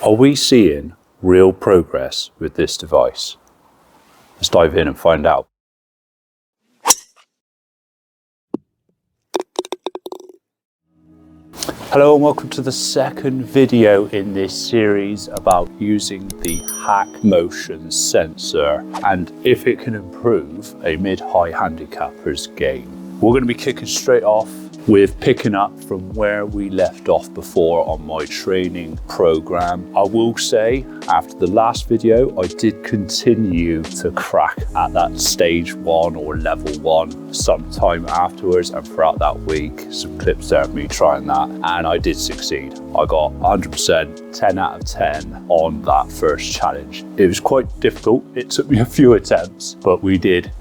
Are we seeing real progress with this device? Let's dive in and find out. Hello and welcome to the second video in this series about using the HackMotion Sensor and if it can improve a mid-high handicapper's game. We're going to be kicking straight off with picking up from where we left off before on my training program. I will say, after the last video, I did continue to crack at that stage 1 or level 1 sometime afterwards, and throughout that week, some clips there of me trying that, and I did succeed. I got 100%, 10 out of 10 on that first challenge. It was quite difficult. It took me a few attempts, but we did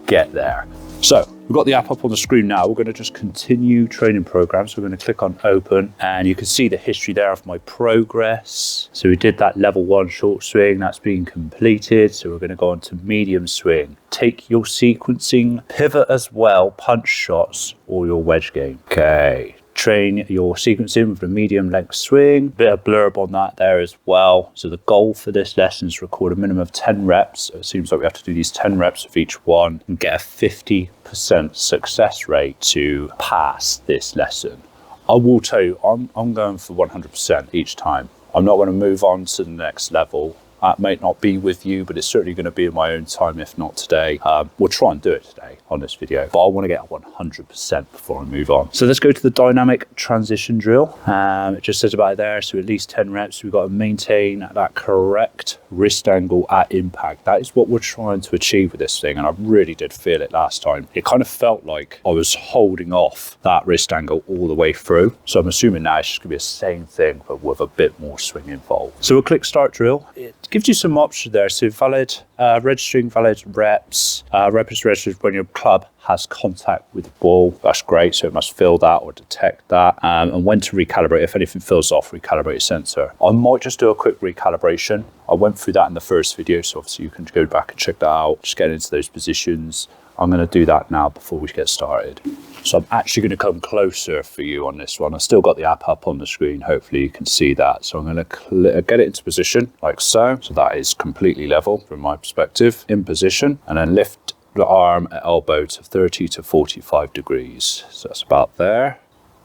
get there. So we've got the app up on the screen now. We're going to just continue training programs. We're going to click on open and you can see the history there of my progress. So we did that level 1 short swing, that's been completed. So we're going to go on to medium swing. Take your sequencing, pivot as well, punch shots or your wedge game. Okay. Train your sequencing with a medium length swing. Bit of blurb on that there as well. So the goal for this lesson is to record a minimum of 10 reps. It seems like we have to do these 10 reps of each one and get a 50% success rate to pass this lesson. I will tell you, I'm going for 100% each time. I'm not going to move on to the next level. That might not be with you, but it's certainly going to be in my own time, if not today. We'll try and do it today on this video, but I want to get 100% before I move on. So let's go to the dynamic transition drill. It just says about it there, so at least 10 reps. We've got to maintain that correct wrist angle at impact. That is what we're trying to achieve with this thing, and I really did feel it last time. It kind of felt like I was holding off that wrist angle all the way through. So I'm assuming now it's just going to be the same thing, but with a bit more swing involved. So we'll click start drill. It gives you some options there. So valid, registering valid reps. Rep is registered when your club has contact with the ball. That's great. So it must fill that or detect that. And when to recalibrate. If anything fills off, recalibrate your sensor. I might just do a quick recalibration. I went through that in the first video, so obviously you can go back and check that out. Just get into those positions. I'm going to do that now before we get started. So I'm actually going to come closer for you on this one. I've still got the app up on the screen. Hopefully you can see that. So I'm going to get it into position like so. So that is completely level from my perspective. In position, and then lift the arm at elbow to 30 to 45 degrees. So that's about there.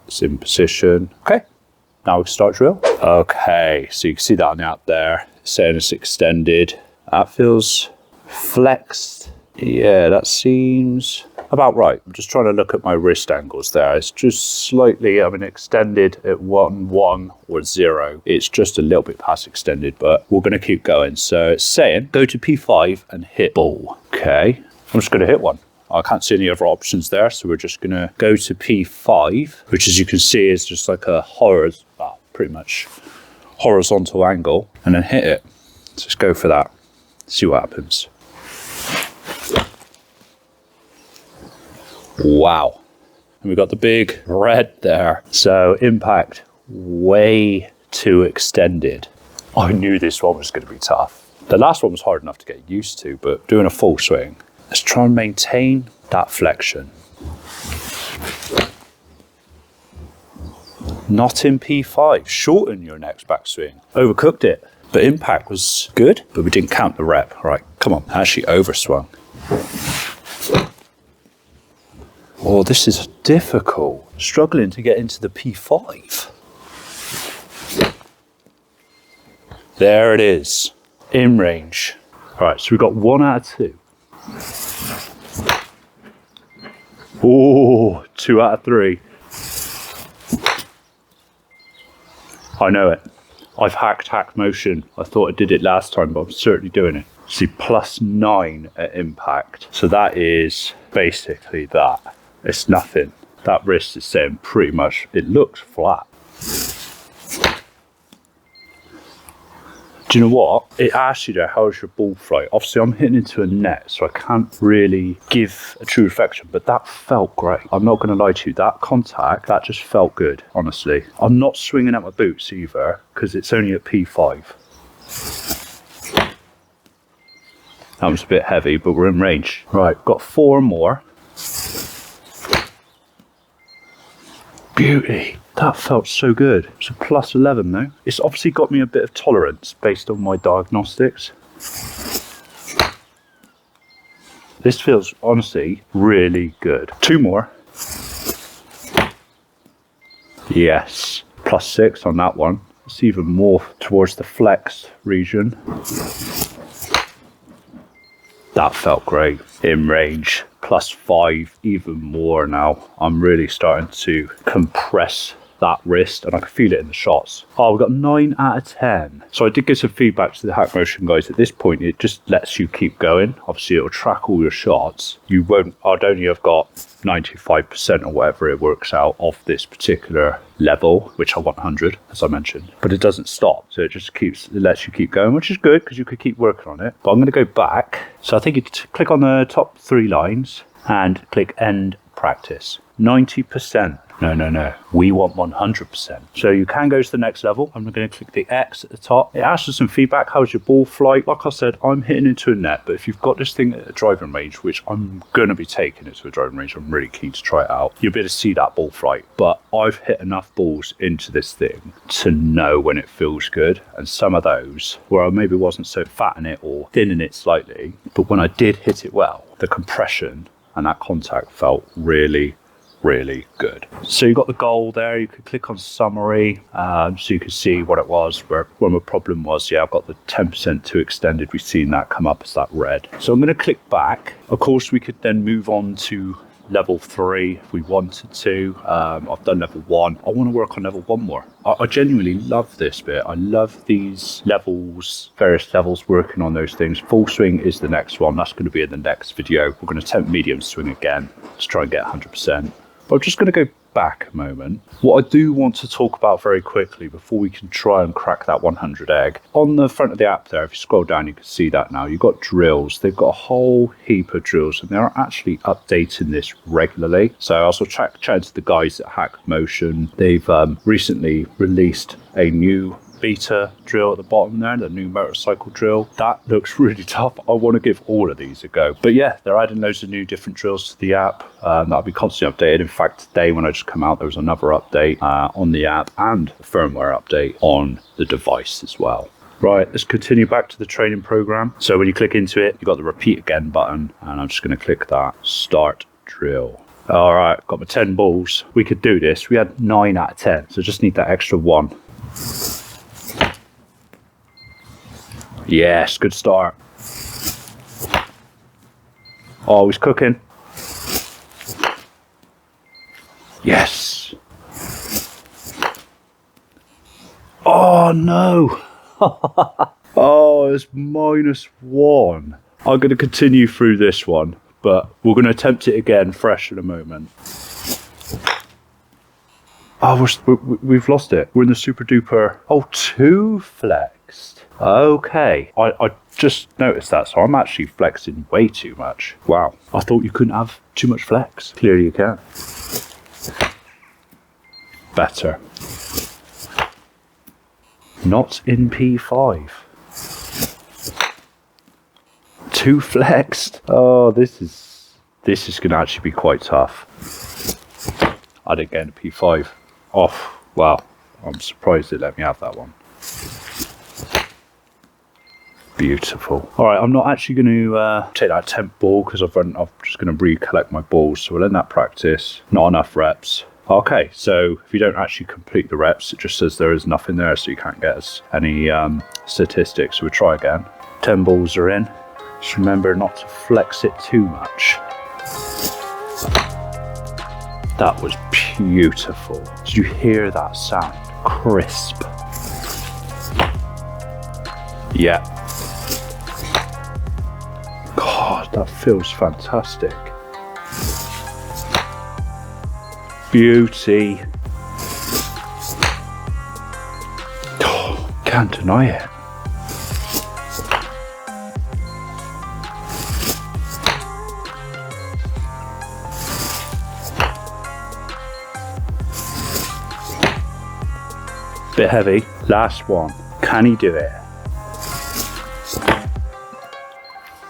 It's in position. Okay. Now we can start drill. Okay. So you can see that on the app there. It's saying it's extended. That feels flexed. Yeah, that seems about right. I'm just trying to look at my wrist angles there. It's just slightly, extended at 1, 1 or 0. It's just a little bit past extended, but we're going to keep going. So it's saying go to P5 and hit ball. Okay, I'm just going to hit one. I can't see any other options there. So we're just going to go to P5, which as you can see is just like a pretty much horizontal angle, and then hit it. Let's just go for that. See what happens. Wow. And we've got the big red there. So impact way too extended. I knew this one was going to be tough. The last one was hard enough to get used to, but doing a full swing, let's try and maintain that flexion. Not in P5. Shorten your next backswing. Overcooked it. But impact was good, but we didn't count the rep. All right, come on. Actually overswung. Oh, this is difficult. Struggling to get into the P5. There it is. In range. All right, so we've got 1 out of 2. Oh, 2 out of 3. I know it. I've hacked HackMotion. I thought I did it last time, but I'm certainly doing it. See, +9 at impact. So that is basically that. It's nothing. That wrist is saying pretty much, it looks flat. Do you know what? It asks you there, how's your ball flight? Obviously I'm hitting into a net, so I can't really give a true reflection, but that felt great. I'm not going to lie to you, that contact, that just felt good, honestly. I'm not swinging at my boots either, because it's only at P5. That was a bit heavy, but we're in range. Right, got 4 more. Beauty. That felt so good. It's a plus 11 though. It's obviously got me a bit of tolerance based on my diagnostics. This feels honestly really good. 2 more. Yes, plus 6 on that one. It's even more towards the flex region. That felt great. In range, plus 5, even more now. I'm really starting to compress that wrist and I can feel it in the shots. Oh, we got 9 out of 10. So I did give some feedback to the HackMotion guys. At this point, it just lets you keep going. Obviously, it'll track all your shots. You won't, I'd only have got 95% or whatever it works out of this particular level, which I want 100, as I mentioned. But it doesn't stop, so it just lets you keep going, which is good because you could keep working on it. But I'm going to go back. So I think you click on the top 3 lines and click End Practice. 90%. No. We want 100%. So you can go to the next level. I'm going to click the X at the top. It asks for some feedback. How's your ball flight? Like I said, I'm hitting into a net, but if you've got this thing at a driving range, which I'm going to be taking it to a driving range, I'm really keen to try it out. You'll be able to see that ball flight. But I've hit enough balls into this thing to know when it feels good. And some of those where I maybe wasn't so fat in it or thin in it slightly, but when I did hit it well, the compression and that contact felt really good. So you got the goal there. You could click on summary so you can see what it was, where my problem was. Yeah, I've got the 10% too extended. We've seen that come up as that red. So I'm going to click back. Of course, we could then move on to level 3 if we wanted to. I've done level 1. I want to work on level 1 more. I genuinely love this bit. I love these levels, various levels, working on those things. Full swing is the next one. That's going to be in the next video. We're going to attempt medium swing again to try and get 100%. But I'm just going to go back a moment. What I do want to talk about very quickly before we can try and crack that 100 egg. On the front of the app there, if you scroll down, you can see that now. You've got drills. They've got a whole heap of drills and they're actually updating this regularly. So I also chatting to the guys at HackMotion. They've recently released a new beta drill at the bottom there, the new motorcycle drill. That looks really tough. I want to give all of these a go. But yeah, they're adding loads of new different drills to the app. That'll be constantly updated. In fact, today when I just come out, there was another update on the app and a firmware update on the device as well. Right, let's continue back to the training program. So when you click into it, you've got the repeat again button, and I'm just going to click that start drill. All right, got my 10 balls. We could do this. We had 9 out of 10, so just need that extra 1. Yes, good start. Oh, he's cooking. Yes. Oh, no. Oh, it's -1. I'm going to continue through this one, but we're going to attempt it again fresh in a moment. Oh, we've lost it. We're in the super duper. Oh, 2 flexed. Okay. I just noticed that, so I'm actually flexing way too much. Wow. I thought you couldn't have too much flex. Clearly you can. Better. Not in P5. 2 flexed. Oh, this is going to actually be quite tough. I didn't get into P5. Oh, wow. I'm surprised they let me have that one. Beautiful. All right, I'm not actually going to take that 10th ball because I'm just going to recollect my balls. So we'll end that practice. Not enough reps. Okay, so if you don't actually complete the reps, it just says there is nothing there, so you can't get us any statistics. So we'll try again. 10 balls are in. Just remember not to flex it too much. That was beautiful. Did you hear that sound? Crisp. Yeah. God, that feels fantastic. Beauty. Oh, can't deny it. Bit heavy. Last one. Can he do it?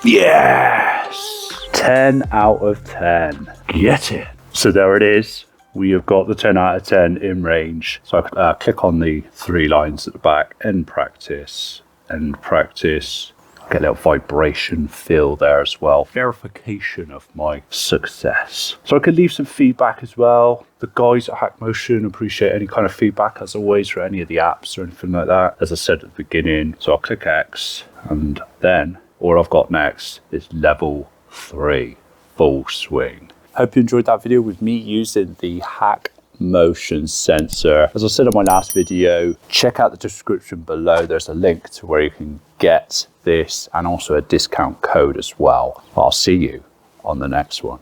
Yes! 10 out of 10. Get it. So there it is. we have got the 10 out of 10 in range. So I click on the 3 lines at the back, end practice, end practice. Get a little vibration feel there as well. Verification of my success. So I could leave some feedback as well. The guys at HackMotion appreciate any kind of feedback as always for any of the apps or anything like that. As I said at the beginning, so I'll click X and then all I've got next is level 3, full swing. Hope you enjoyed that video with me using the HackMotion Sensor. As I said in my last video, check out the description below. There's a link to where you can get this and also a discount code as well. I'll see you on the next one.